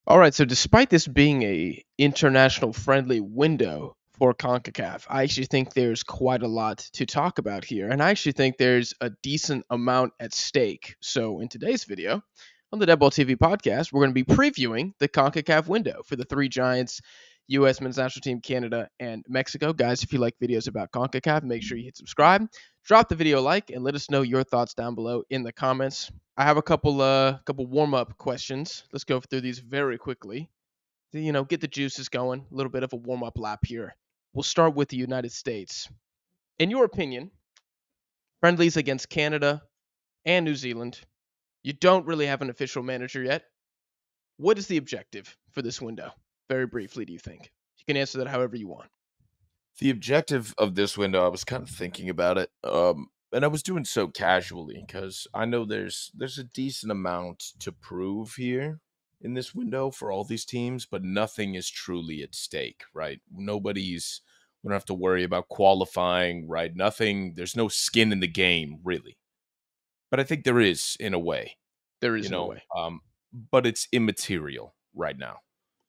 All right, so despite this being a international friendly window for CONCACAF, I actually think there's quite a lot to talk about here, and I actually think there's a decent amount at stake. So in today's video on the Dead Ball TV podcast, we're going to be previewing the CONCACAF window for the three giants, U.S. men's national team, Canada, and Mexico. Guys, if you like videos about CONCACAF, make sure you hit subscribe, drop the video a like, and let us know your thoughts down below in the comments. I have a couple warm up questions. Let's go through these very quickly. Get the juices going. A little bit of a warm up lap here. We'll start with the United States. In your opinion, friendlies against Canada and New Zealand. You don't really have an official manager yet. What is the objective for this window? Very briefly, do you think? You can answer that however you want. The objective of this window, I was kind of thinking about it, and I was doing so casually because I know there's a decent amount to prove here in this window for all these teams, but nothing is truly at stake, right? We don't have to worry about qualifying, right? Nothing, there's no skin in the game, really. But I think there is in a way, There is no way. but it's immaterial right now.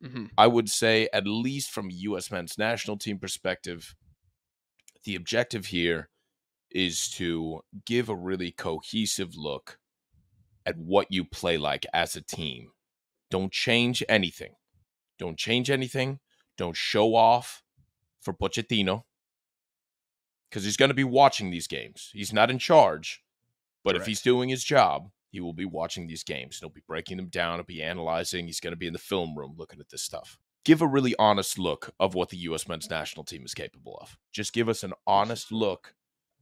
Mm-hmm. I would say, at least from a U.S. men's national team perspective, the objective here is to give a really cohesive look at what you play like as a team. Don't change anything. Don't change anything. Don't show off for Pochettino because he's going to be watching these games. He's not in charge, but Correct. if he's doing his job, he will be watching these games. He'll be breaking them down. He'll be analyzing. He's going to be in the film room looking at this stuff. Give a really honest look of what the U.S. men's national team is capable of. Just give us an honest look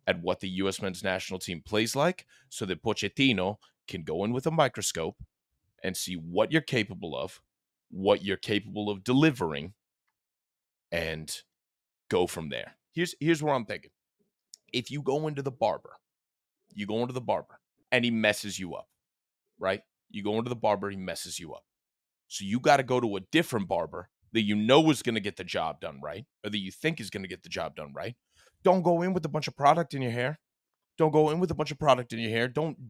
at what the U.S. men's national team plays like so that Pochettino can go in with a microscope and see what you're capable of, what you're capable of delivering, and go from there. Here's where I'm thinking. If you go into the barber, and he messes you up, right? You go into the barber, he messes you up. So you got to go to a different barber that you know is going to get the job done right, or that you think is going to get the job done right. Don't go in with a bunch of product in your hair. Don't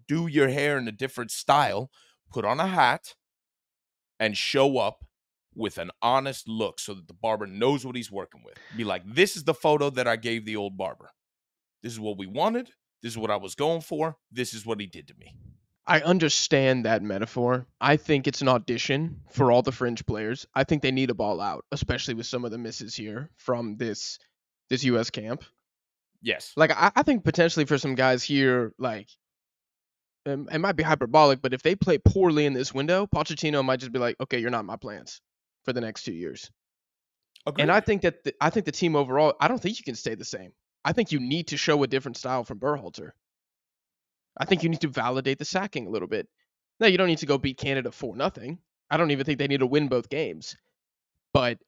do your hair in a different style. Put on a hat and show up with an honest look so that the barber knows what he's working with. Be like, this is the photo that I gave the old barber. This is what we wanted. This is what I was going for. This is what he did to me. I understand that metaphor. I think it's an audition for all the fringe players. I think they need a ball out, especially with some of the misses here from this US camp. Yes. Like I think potentially for some guys here, like it might be hyperbolic, but if they play poorly in this window, Pochettino might just be like, okay, you're not my plans for the next 2 years. Agreed. And I think that the team overall, I don't think you can stay the same. I think you need to show a different style from Berhalter. I think you need to validate the sacking a little bit. Now, you don't need to go beat Canada 4-0. I don't even think they need to win both games. But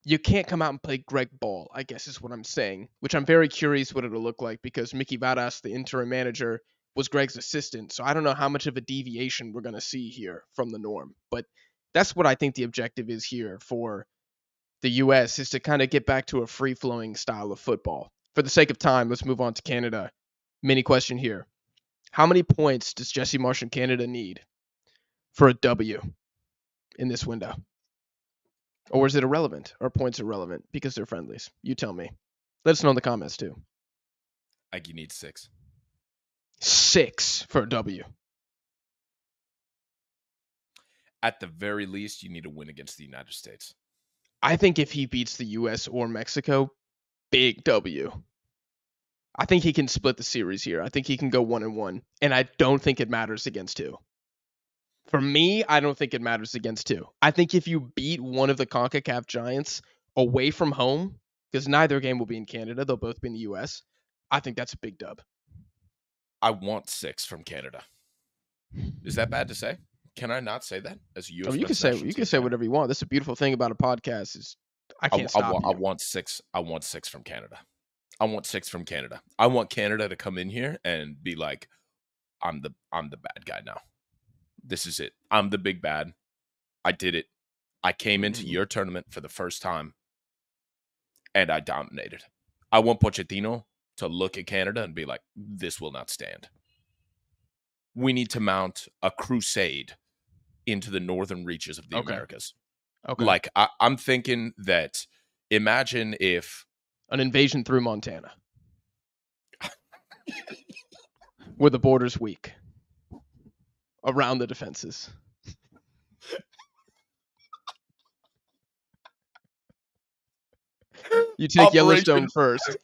you can't come out and play Greg ball, I guess is what I'm saying, which I'm very curious what it'll look like because Mickey Varas, the interim manager, was Greg's assistant. So I don't know how much of a deviation we're going to see here from the norm. But that's what I think the objective is here for the U.S. is to kind of get back to a free-flowing style of football. For the sake of time, let's move on to Canada. Mini question here. How many points does Jesse Marsh and Canada need for a W in this window? Or is it irrelevant? Are points irrelevant because they're friendlies? You tell me. Let us know in the comments too. I think you need 6. 6 for a W. At the very least, you need a win against the United States. I think if he beats the U.S. or Mexico, big W. I think he can split the series here. I think he can go 1-1, and I don't think it matters against 2. For me, I don't think it matters against 2. I think if you beat one of the CONCACAF giants away from home, because neither game will be in Canada, they'll both be in the U.S., I think that's a big dub. I want 6 from Canada. Is that bad to say? Can I not say that as a U.S. You can say whatever you want. That's a beautiful thing about a podcast is I can't stop you. I want 6. I want 6 from Canada. I want 6 from Canada. I want Canada to come in here and be like, I'm the bad guy now. This is it. I'm the big bad. I did it. I came into your tournament for the first time, and I dominated. I want Pochettino to look at Canada and be like, this will not stand. We need to mount a crusade into the northern reaches of the Okay. Americas. Okay. Like I'm thinking that imagine if An invasion through Montana, where the border's weak, around the defenses. You take Yellowstone Operation first.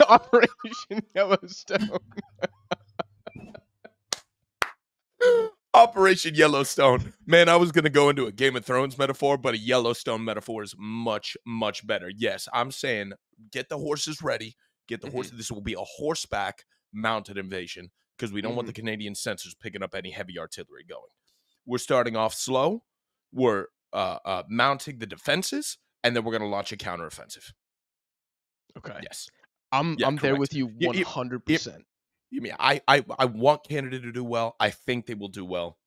Operation Yellowstone. Operation Yellowstone. Man, I was going to go into a Game of Thrones metaphor, but a Yellowstone metaphor is much, much better. Yes, I'm saying get the horses ready. Get the Hmm. horses. This will be a horseback mounted invasion because we don't want Hmm. the Canadian censors picking up any heavy artillery going. We're starting off slow. We're mounting the defenses, and then we're going to launch a counteroffensive. Okay. Yes. Yeah, I'm there correct. with you You, 100%. you mean I want Canada to do well. I think they will do well,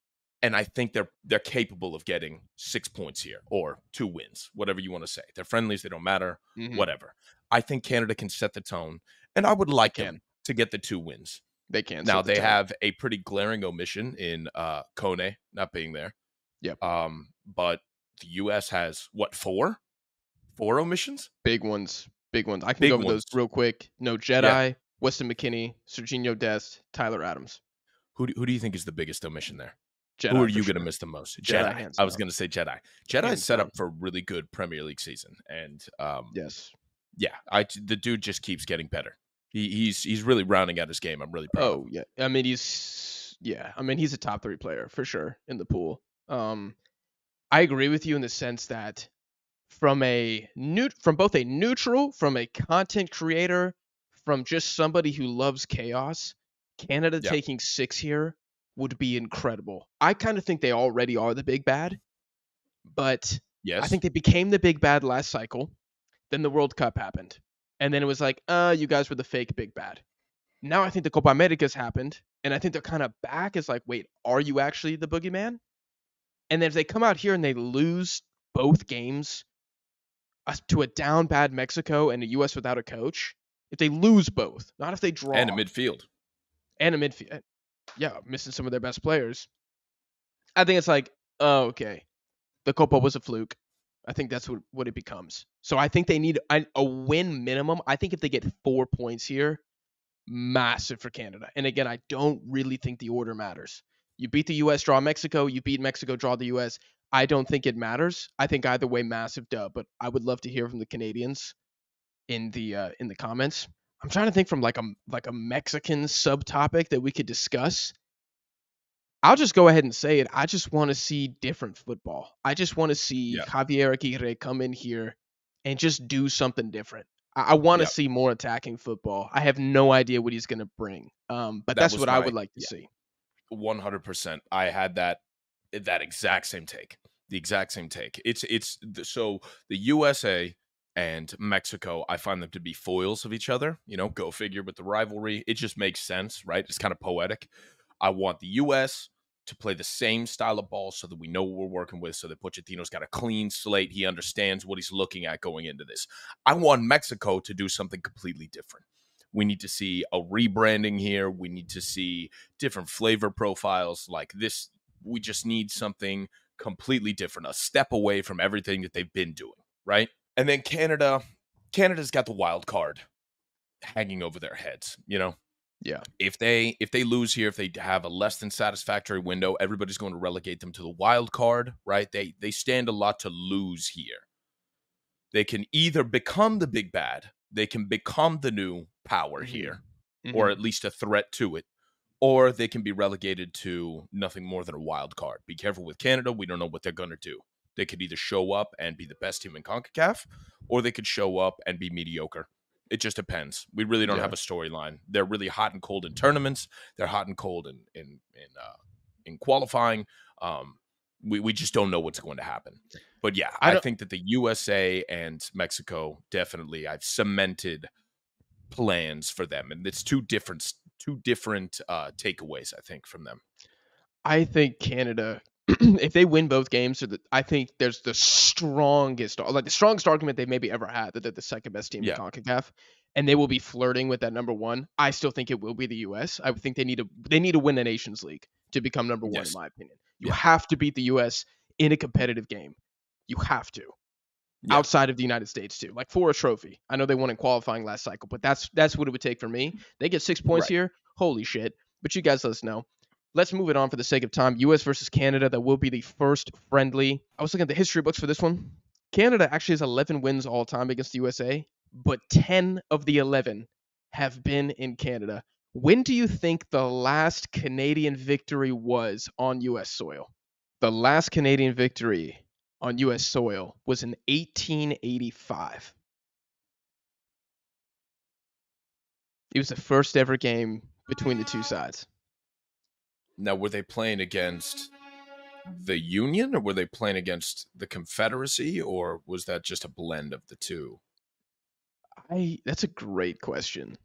and I think they're capable of getting 6 points here or 2 wins, whatever you want to say. They're friendlies; they don't matter. Hmm. Whatever. I think Canada can set the tone, and I would They like them can. to get the 2 wins. They can Now set the they tone. have a pretty glaring omission in Kone not being there. Yep. But the U.S. has what 4 omissions, Big ones. Big ones. I can go big over those ones. real quick. No Yeah. Jedi, Weston McKinney, Serginho Dest, Tyler Adams. Who do you think is the biggest omission there? Who are Jedi for you going to sure. miss the most? Jedi, Jedi. hands I was down. going to say Jedi. Jedi's Hands set down. up for a really good Premier League season, and Yes. yeah, the dude just keeps getting better. He's really rounding out his game. I'm really proud of Oh him. yeah. I mean he's a top 3 player for sure in the pool. I agree with you in the sense that from both a neutral, from a content creator, from just somebody who loves chaos, Canada Yeah. taking 6 here would be incredible. I kind of think they already are the big bad, but I Yes. think they became the big bad last cycle. Then the World Cup happened. And then it was like, you guys were the fake big bad. Now I think the Copa America's happened, and I think they're kind of back as like, wait, are you actually the boogeyman? And then if they come out here and they lose both games to a down bad Mexico and the U.S. without a coach, if they lose both, not if they And a draw, midfield. and a midfield, yeah, missing some of their best players, I think it's like, oh, okay, the Copa was a fluke. I think that's what it becomes. So I think they need a win minimum. I think if they get 4 points here, massive for Canada. And again, I don't really think the order matters. You beat the U.S., draw Mexico. You beat Mexico, draw the U.S. I don't think it matters. I think either way, massive dub. But I would love to hear from the Canadians in the comments. I'm trying to think from like a Mexican subtopic that we could discuss. I'll just go ahead and say it. I just want to see different football. I just want to see Yeah. Javier Aguirre come in here and just do something different. I want to Yeah. see more attacking football. I have no idea what he's going to bring, but That that's was what I my would like to yeah, see. 100%. I had that exact same take. The exact same take. So the USA and Mexico, I find them to be foils of each other. Go figure with the rivalry. It just makes sense, right? It's kind of poetic. I want the US to play the same style of ball so that we know what we're working with, so that Pochettino's got a clean slate. He understands what he's looking at going into this. I want Mexico to do something completely different. We need to see a rebranding here. We need to see different flavor profiles like this. We just need something completely different, a step away from everything that they've been doing, right? And then Canada's got the wild card hanging over their heads. Yeah, If they lose here, if they have a less than satisfactory window, everybody's going to relegate them to the wild card, right? They stand a lot to lose here. They can either become the big bad, they can become the new power hmm here, or hmm at least a threat to it, or they can be relegated to nothing more than a wild card. Be careful with Canada. We don't know what they're going to do. They could either show up and be the best team in CONCACAF, or they could show up and be mediocre. It just depends. We really don't yeah. have a storyline. They're really hot and cold in tournaments. They're hot and cold in qualifying. We just don't know what's going to happen. But yeah, I I don't. think that the USA and Mexico definitely I've cemented plans for them, and it's two different takeaways I think from them. I think Canada, if they win both games, I think there's the strongest argument they've maybe ever had that they're the second best team in Yeah. CONCACAF, and they will be flirting with that number one. I still think it will be the U.S. I would think they need to win the Nations League to become number one, in Yes. my opinion. You Yeah. have to beat the US in a competitive game. You have to. Yeah. Outside of the United States too, like for a trophy. I know they won in qualifying last cycle, but that's what it would take for me. They get 6 points Right. here. Holy shit. But you guys let us know. Let's move it on for the sake of time. US versus Canada. That will be the first friendly. I was looking at the history books for this one. Canada actually has 11 wins all time against the USA, but 10 of the 11 have been in Canada. When do you think the last Canadian victory was on US soil? The last Canadian victory on US soil was in 1885. It was the first ever game between the two sides. Now, were they playing against the Union, or were they playing against the Confederacy, or was that just a blend of the two? That's a great question.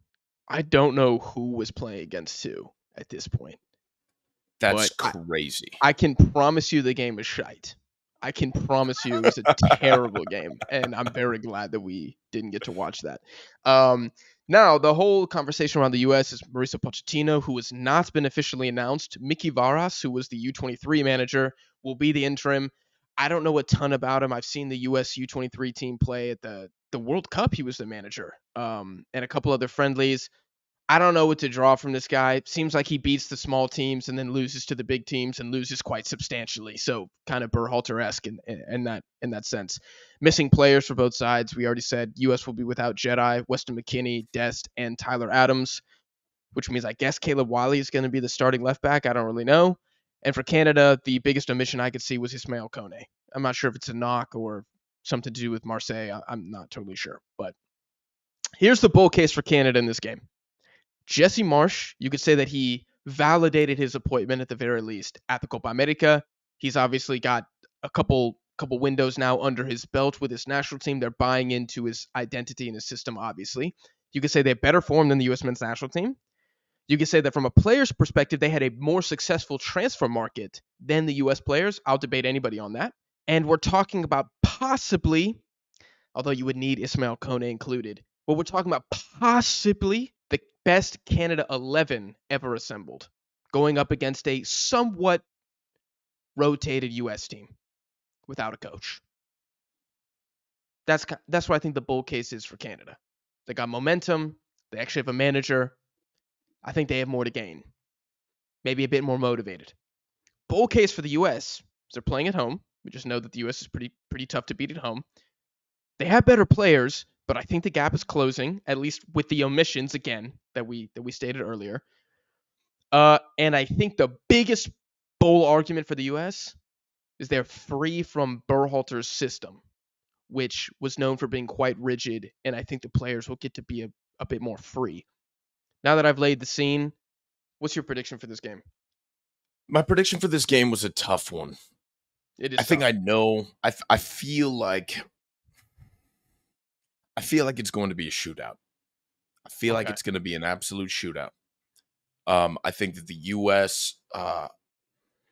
I don't know who was playing against who at this point, That's but I, crazy. I can promise you the game was shite. I can promise you it was a terrible game, and I'm very glad that we didn't get to watch that. Um, Now, the whole conversation around the U.S. is Mauricio Pochettino, who has not been officially announced. Mickey Varas, who was the U23 manager, will be the interim. I don't know a ton about him. I've seen the U.S. U23 team play at the World Cup. He was the manager, and a couple other friendlies. I don't know what to draw from this guy. Seems like he beats the small teams and then loses to the big teams and loses quite substantially. So kind of Berhalter-esque in that sense. Missing players for both sides. We already said U.S. will be without Jedi, Weston McKennie, Dest, and Tyler Adams, which means I guess Caleb Wiley is going to be the starting left back. I don't really know. And for Canada, the biggest omission I could see was Ismail Kone. I'm not sure if it's a knock or something to do with Marseille. I'm not totally sure. But here's the bull case for Canada in this game. Jesse Marsh, you could say that he validated his appointment at the very least at the Copa America. He's obviously got a couple windows now under his belt with his national team. They're buying into his identity and his system, obviously. You could say they have better form than the U.S. men's national team. You could say that from a player's perspective, they had a more successful transfer market than the U.S. players. I'll debate anybody on that. And we're talking about possibly, although you would need Ismail Kone included, but we're talking about possibly the best Canada 11 ever assembled, going up against a somewhat rotated U.S. team without a coach. That's what I think the bull case is for Canada. They got momentum. They actually have a manager. I think they have more to gain. Maybe a bit more motivated. Bull case for the U.S. is they're playing at home. We just know that the U.S. is pretty tough to beat at home. They have better players, but I think the gap is closing, at least with the omissions again that we stated earlier. And I think the biggest bowl argument for the U.S. is they're free from Berhalter's system, which was known for being quite rigid, and I think the players will get to be a bit more free. Now that I've laid the scene, what's your prediction for this game? My prediction for this game was a tough one. It I is think tough. I know. I feel like it's going to be a shootout. I feel like Okay. it's going to be an absolute shootout. I think that the U.S.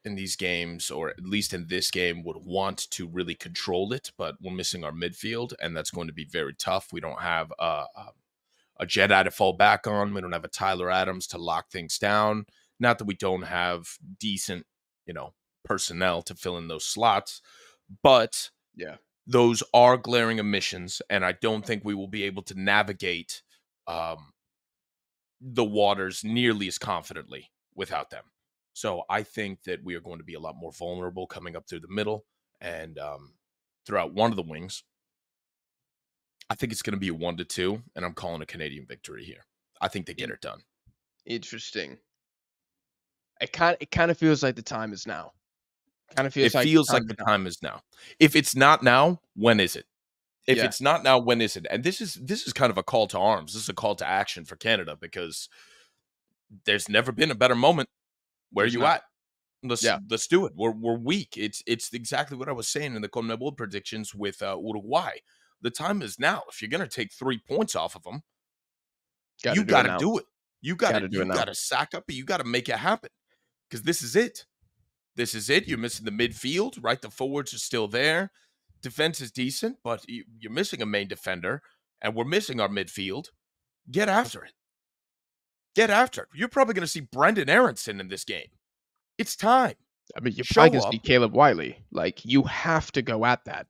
In these games, or at least in this game, would want to really control it, but we're missing our midfield, and that's going to be very tough. We don't have a Jedi to fall back on. We don't have a Tyler Adams to lock things down. Not that we don't have decent, personnel to fill in those slots, but Yeah. those are glaring omissions, and I don't think we will be able to navigate the waters nearly as confidently without them. So I think that we are going to be a lot more vulnerable coming up through the middle and throughout one of the wings. I think it's going to be a 1-2, and I'm calling a Canadian victory here. I think they get In- it done. Interesting. It kind of feels like the time is now. Kind of It feels like feels the time like is the now. time is now. If it's not now, when is it? If Yeah. it's not now, when is it? And this is kind of a call to arms. This is a call to action for Canada, because there's never been a better moment. Where are There's you not. at? Let's Yeah. let's do it. We're weak. It's exactly what I was saying in the CONMEBOL predictions with Uruguay. The time is now. If you're gonna take 3 points off of them, Got to you do it got to now. do it. You got Got to to do it you now. got to sack up. And you got to make it happen, because this is it. This is it. You're missing the midfield, right? The forwards are still there. Defense is decent, but you're missing a main defender, and we're missing our midfield. Get after it. Get after it. You're probably going to see Brendan Aronson in this game. It's time. I mean, you're probably Show gonna see up. Caleb Wiley. Like, you have to go at that.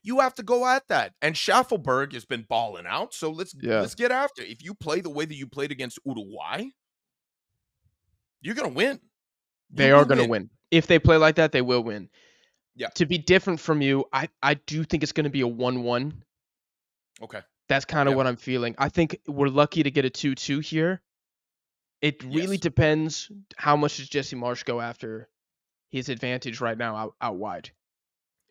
You have to go at that. And Schaffelberg has been balling out, so Yeah. let's get after it. If you play the way that you played against Uruguay, you're gonna win. You They are will gonna win. win. If they play like that, they will win. Yeah. To be different from you, I do think it's gonna be a 1-1. Okay. That's kinda Yeah. what I'm feeling. I think we're lucky to get a 2-2 here. It really Yes. depends how much does Jesse Marsh go after his advantage right now out wide.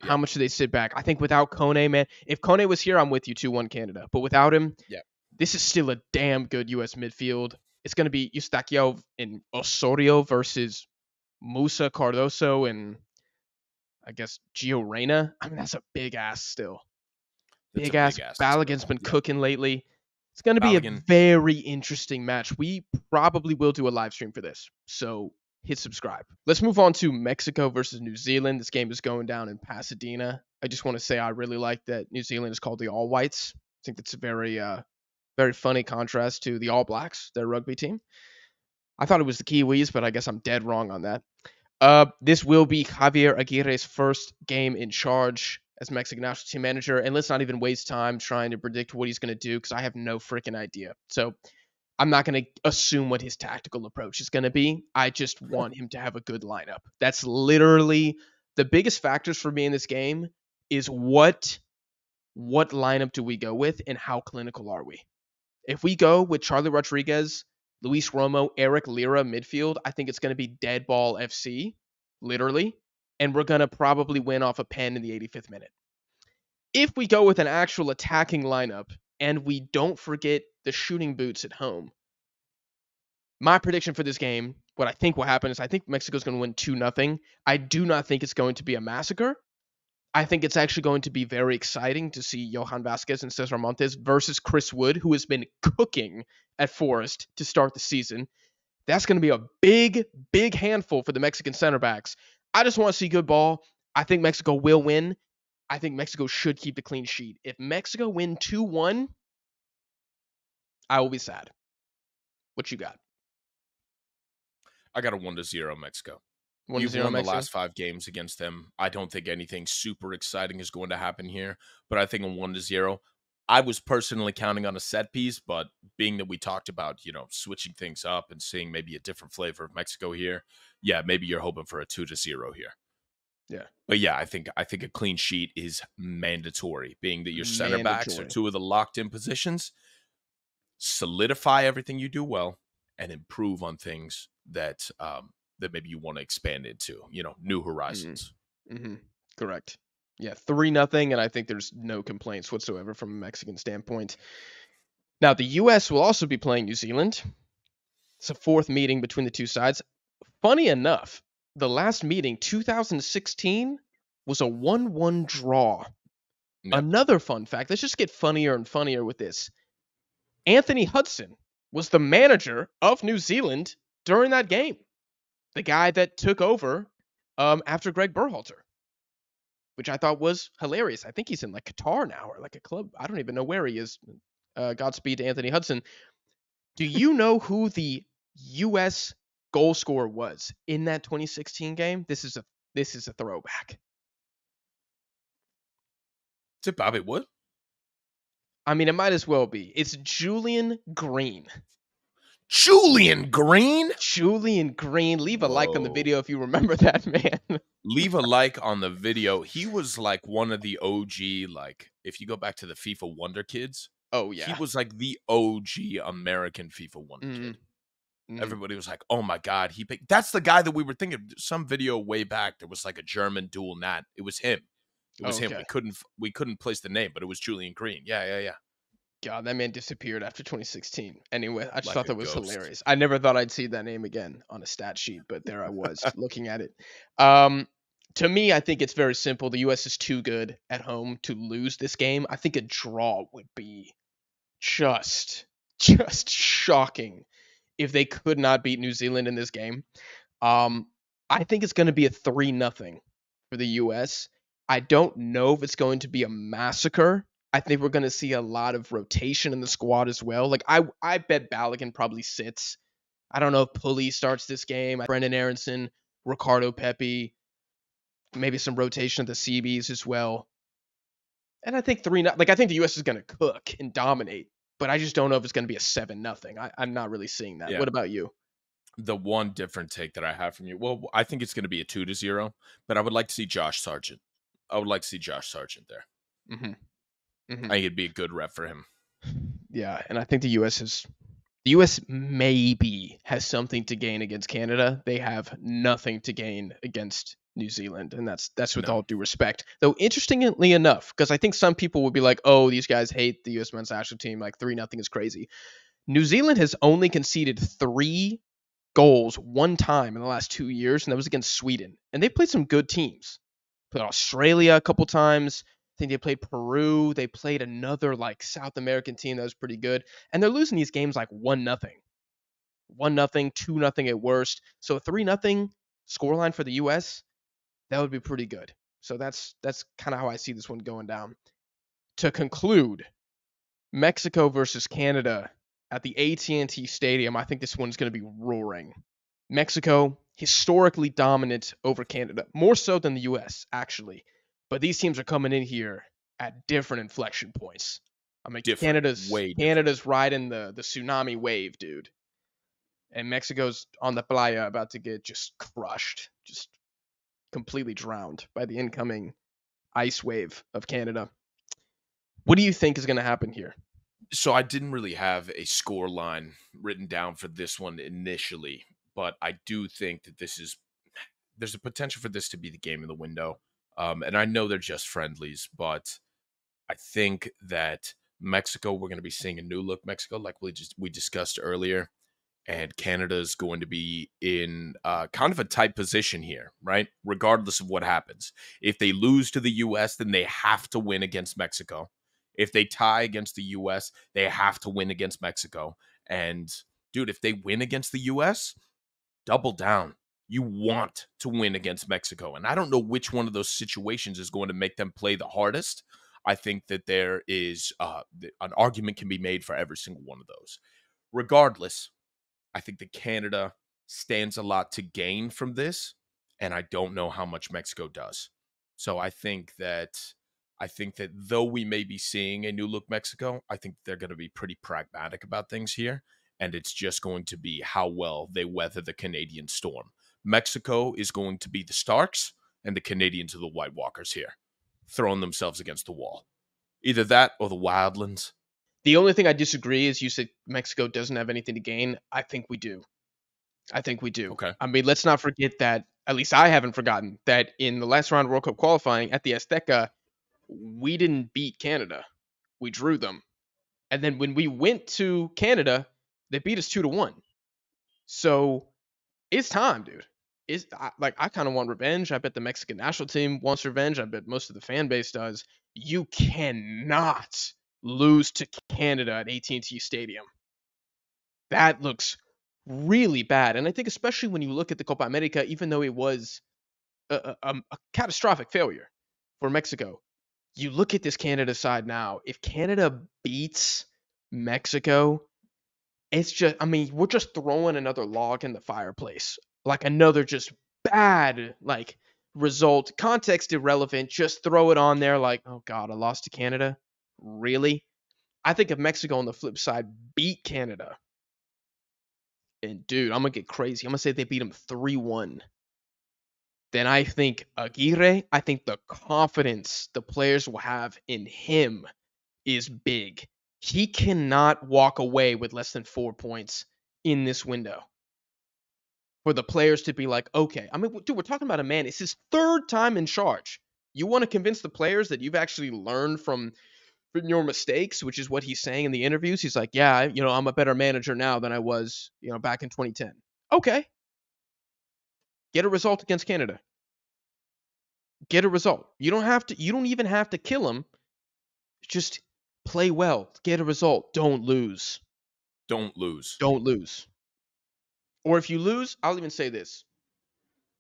How Yeah. much do they sit back? I think without Kone, man, if Kone was here, I'm with you 2-1 Canada. But without him, Yeah. this is still a damn good US midfield. It's gonna be Eustaquio and Osorio versus Musa Cardoso and I guess Gio Reyna. I mean, that's a big ass still. That's a Big ass big ass still. Balogun's been Yeah. cooking lately. It's going to be a Balogun. very interesting match. We probably will do a live stream for this. So hit subscribe. Let's move on to Mexico versus New Zealand. This game is going down in Pasadena. I just want to say I really like that New Zealand is called the All Whites. I think that's a very funny contrast to the All Blacks, their rugby team. I thought it was the Kiwis, but I guess I'm dead wrong on that. This will be Javier Aguirre's first game in charge as Mexican national team manager, and let's not even waste time trying to predict what he's going to do because I have no freaking idea. So I'm not going to assume what his tactical approach is going to be. I just want him to have a good lineup. That's literally the biggest factors for me in this game is what lineup do we go with and how clinical are we? If we go with Charlie Rodriguez, Luis Romo, Eric Lira midfield, I think it's going to be dead ball FC, literally, and we're going to probably win off a pen in the 85th minute. If we go with an actual attacking lineup and we don't forget the shooting boots at home, my prediction for this game, what I think will happen is I think Mexico's going to win 2-0. I do not think it's going to be a massacre. I think it's actually going to be very exciting to see Johan Vasquez and Cesar Montes versus Chris Wood, who has been cooking at Forest to start the season. That's going to be a big, big handful for the Mexican center backs. I just want to see good ball. I think Mexico will win. I think Mexico should keep the clean sheet. If Mexico win 2-1, I will be sad. What you got? I got a 1-0 Mexico. 1-0 You've won the Mexico? last 5 games against them. I don't think anything super exciting is going to happen here, but I think a 1-0. I was personally counting on a set piece, but being that we talked about, switching things up and seeing maybe a different flavor of Mexico here, yeah, maybe you're hoping for a 2-0 here. Yeah. But yeah, I think a clean sheet is mandatory, being that your center backs are Mandatory. 2 of the locked in positions. Solidify everything you do well and improve on things that that maybe you want to expand into, new horizons. Mm-hmm. Correct. Yeah, 3-0, and I think there's no complaints whatsoever from a Mexican standpoint. Now, the U.S. will also be playing New Zealand. It's a fourth meeting between the two sides. Funny enough, the last meeting, 2016, was a 1-1 draw. Yep. Another fun fact, let's just get funnier and funnier with this. Anthony Hudson was the manager of New Zealand during that game. The guy that took over after Greg Berhalter, which I thought was hilarious. I think he's in like Qatar now or like a club. I don't even know where he is. Godspeed to Anthony Hudson. Do you know who the U.S. goal scorer was in that 2016 game? This is a throwback. Is it Bobby Wood? I mean, it might as well be. It's Julian Green. Julian Green? Julian Green. Leave a like on the Whoa. video if you remember that, man. Leave a like on the video. He was like one of the OG, like if you go back to the FIFA Wonder Kids, Oh, he yeah. was like the OG American FIFA Wonder Mm-hmm. Kid. Mm-hmm. Everybody was like, "Oh my god, he picked." That's the guy that we were thinking. Some video way back, there was like a German dual nat. It was him. It was him. Okay. We couldn't place the name, but it was Julian Green. Yeah. God, that man disappeared after 2016. Anyway, I just Like thought a that was ghost. hilarious. I never thought I'd see that name again on a stat sheet, but there I was looking at it. To me, I think it's very simple. The U.S. is too good at home to lose this game. I think a draw would be just shocking if they could not beat New Zealand in this game. I think it's going to be a 3-0 for the U.S. I don't know if it's going to be a massacre. I think we're going to see a lot of rotation in the squad as well. Like I bet Balogun probably sits. I don't know if Pulley starts this game. Brendan Aronson Ricardo Pepi, maybe some rotation of the CBs as well. And I think I think the US is going to cook and dominate, but I just don't know if it's going to be a 7-0. I'm not really seeing that. Yeah. What about you? The one different take that I have from you, well, I think it's going to be a 2-0, but I would like to see Josh Sargent. I would like to see Josh Sargent there. Mhm. I Mhm. think it'd be a good rep for him. Yeah, and I think the US maybe has something to gain against Canada. They have nothing to gain against New Zealand, and that's with No, all due respect. Though interestingly enough, because I think some people would be like, "Oh, these guys hate the U.S. men's national team. Like 3-0 is crazy." New Zealand has only conceded 3 goals one time in the last 2 years, and that was against Sweden. And they played some good teams. Played Australia a couple times. I think they played Peru. They played another like South American team that was pretty good. And they're losing these games like 1-0. 1-0, 2-0 at worst. So a 3-0 scoreline for the US, that would be pretty good. So that's kind of how I see this one going down. To conclude, Mexico versus Canada at the AT&T Stadium. I think this one's going to be roaring. Mexico historically dominant over Canada, more so than the US actually. But these teams are coming in here at different inflection points. I mean, different, Canada's way different. Canada's riding the tsunami wave, dude, and Mexico's on the playa about to get just crushed, just completely drowned by the incoming ice wave of Canada. What do you think is going to happen here? So I didn't really have a score line written down for this one initially, but I do think that there's a potential for this to be the game in the window. And I know they're just friendlies, but I think that Mexico, we're going to be seeing a new look Mexico, like we discussed earlier, and Canada is going to be in kind of a tight position here, right? Regardless of what happens, if they lose to the U.S., then they have to win against Mexico. If they tie against the U.S., they have to win against Mexico. And dude, if they win against the U.S., double down. You want to win against Mexico. And I don't know which one of those situations is going to make them play the hardest. I think that there is an argument can be made for every single one of those. Regardless, I think that Canada stands a lot to gain from this, and I don't know how much Mexico does. So I think that though we may be seeing a new look Mexico, I think they're going to be pretty pragmatic about things here, and it's just going to be how well they weather the Canadian storm. Mexico is going to be the Starks, and the Canadians are the White Walkers here, throwing themselves against the wall. Either that or the Wildlands. The only thing I disagree is you said Mexico doesn't have anything to gain. I think we do. I think we do. Okay. I mean, let's not forget that, at least I haven't forgotten, that in the last round of World Cup qualifying at the Azteca, we didn't beat Canada. We drew them. And then when we went to Canada, they beat us 2-1. So it's time, dude. I kind of want revenge. I bet the Mexican national team wants revenge. I bet most of the fan base does. You cannot lose to Canada at AT&T Stadium. That looks really bad. And I think especially when you look at the Copa America, even though it was a catastrophic failure for Mexico, you look at this Canada side now. If Canada beats Mexico, it's just, I mean, we're just throwing another log in the fireplace. Like another just bad, like, result. Context irrelevant. Just throw it on there like, oh God, I lost to Canada. Really? I think if Mexico on the flip side beat Canada, and dude, I'm gonna get crazy. I'm gonna say they beat them 3-1. Then I think Aguirre, I think the confidence the players will have in him is big. He cannot walk away with less than 4 points in this window. For the players to be like, okay, I mean, dude, we're talking about a man. It's his third time in charge. You want to convince the players that you've actually learned from your mistakes, which is what he's saying in the interviews. He's like, yeah, I'm a better manager now than I was, back in 2010. Okay, get a result against Canada. Get a result. You don't have to. You don't even have to kill them. Just play well. Get a result. Don't lose. Don't lose. Don't lose. Or if you lose, I'll even say this: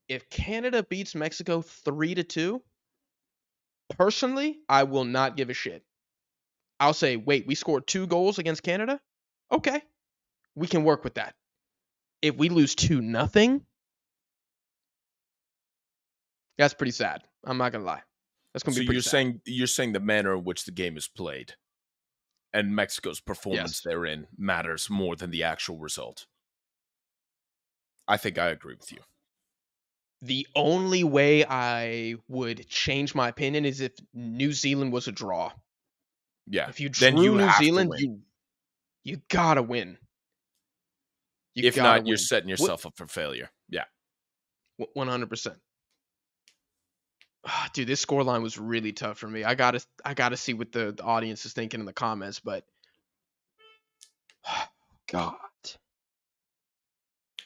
if Canada beats Mexico 3-2, personally, I will not give a shit. I'll say, wait, we scored 2 goals against Canada. Okay, we can work with that. If we lose 2-0, That's pretty sad. I'm not gonna lie. That's gonna So be pretty sad. you're saying the manner in which the game is played and Mexico's performance Yes. therein matters more than the actual result. I think I agree with you. The only way I would change my opinion is if New Zealand was a draw. Yeah. If you Then drew you New have to Zealand, win. you gotta win. You If gotta not, you're win. setting What yourself up for failure. Yeah. 100%. Dude, this scoreline was really tough for me. I gotta see what the audience is thinking in the comments, but God,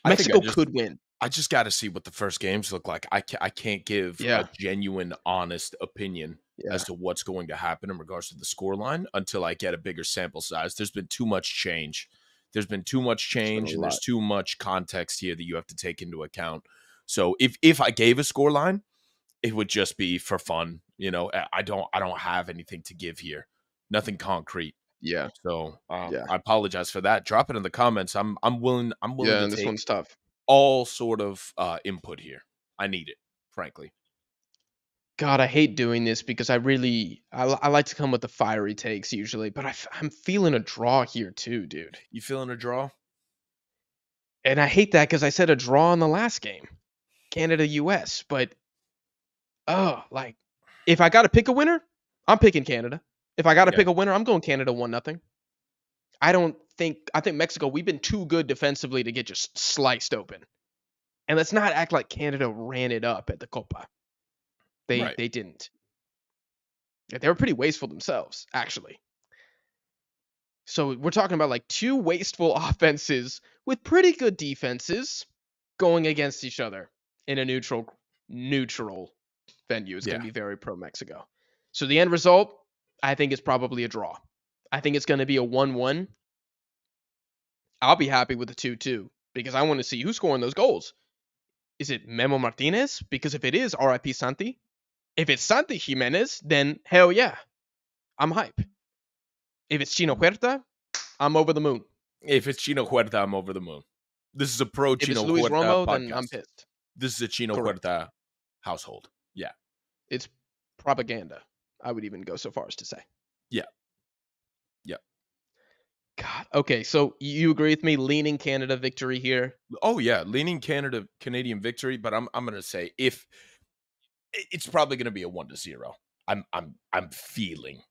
I think Mexico could win. I just got to see what the first games look like. I can't give a Yeah, genuine, honest opinion yeah, as to what's going to happen in regards to the scoreline until I get a bigger sample size. There's been too much change. There's been too much it's been a change, and lot. there's too much context here that you have to take into account. So if I gave a scoreline, it would just be for fun. You know, I don't have anything to give here, nothing concrete. Yeah, So yeah, I apologize for that. Drop it in the comments. I'm willing yeah, to and this take one's tough. all sort of input here. I need it, frankly. God, I hate doing this because I like to come with the fiery takes usually, but I'm feeling a draw here too, dude. You feeling a draw? And I hate that because I said a draw in the last game, Canada US. But like if I got to pick a winner, I'm picking Canada. If I got to Yeah, pick a winner, I'm going Canada 1-0. I think Mexico, we've been too good defensively to get just sliced open. And let's not act like Canada ran it up at the Copa. right. They didn't. They were pretty wasteful themselves, actually. So we're talking about like two wasteful offenses with pretty good defenses going against each other in a neutral venue. It's going Yeah, to be very pro Mexico. So the end result, I think, is probably a draw. I think it's going to be a 1-1. I'll be happy with a 2-2 because I want to see who's scoring those goals. Is it Memo Martinez? Because if it is, RIP Santi. If it's Santi Jimenez, then hell yeah, I'm hype. If it's Chino Huerta, I'm over the moon. if it's Chino Huerta, I'm over the moon. This is a pro If it's Chino Luis Huerta Romo, then I'm podcast. pissed. This is a Chino Correct. Huerta household. Yeah, It's propaganda. I would even go so far as to say. yeah, yeah. God. Okay, so you agree with me leaning Canada victory here? Oh yeah, leaning Canadian victory, but I'm gonna say if it's probably gonna be a 1-0. I'm feeling.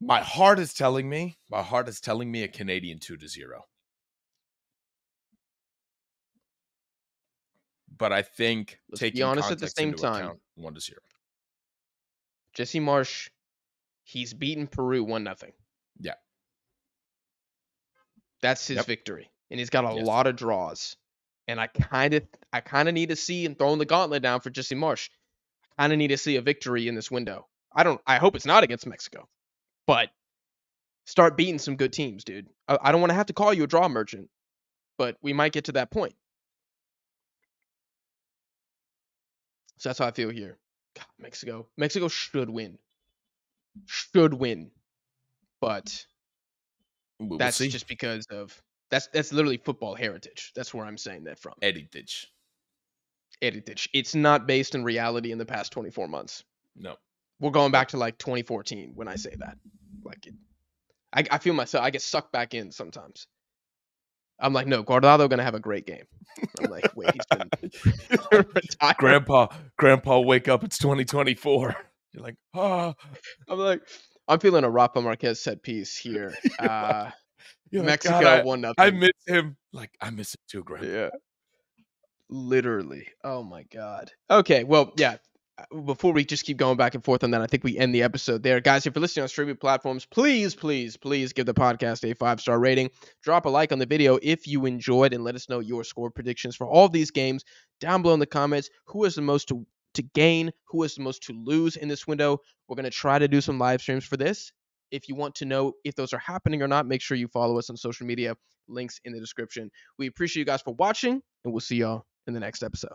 My heart is telling me a Canadian 2-0. But I think Let's be taking honest at the context same into time. account, 1-0. Jesse Marsh, he's beaten Peru 1-0. Yeah. That's his Yep. victory. And he's got a Yes. lot of draws. And I kind of need to see and throwing the gauntlet down for Jesse Marsh. I kind of need to see a victory in this window. I hope it's not against Mexico. But start beating some good teams, dude. I don't want to have to call you a draw merchant, but we might get to that point. So that's how I feel here. God, Mexico should win. Should win. But We will that's see. just because of that's literally football heritage. That's where I'm saying that from. Heritage. Heritage. It's not based in reality in the past 24 months. No. We're going Nope. back to like 2014 when I say that. Like I feel myself. I get sucked back in sometimes. I'm like, no, Guardado gonna have a great game. I'm like, wait, he's been retired. Grandpa, wake up! It's 2024. You're like, ah. I'm like, I'm feeling a Rafa Marquez set piece here. You're like, God, Mexico I 1-0. miss him. Like, I miss him too, Grandpa. Yeah, literally. Oh my god. Okay, well, yeah. Before we just keep going back and forth on that, I think we end the episode there. Guys, if you're listening on streaming platforms, please give the podcast a 5-star rating. Drop a like on the video if you enjoyed and let us know your score predictions for all of these games down below in the comments. Who is the most to gain? Who is the most to lose in this window? We're going to try to do some live streams for this. If you want to know if those are happening or not, make sure you follow us on social media. Links in the description. We appreciate you guys for watching, and we'll see y'all in the next episode.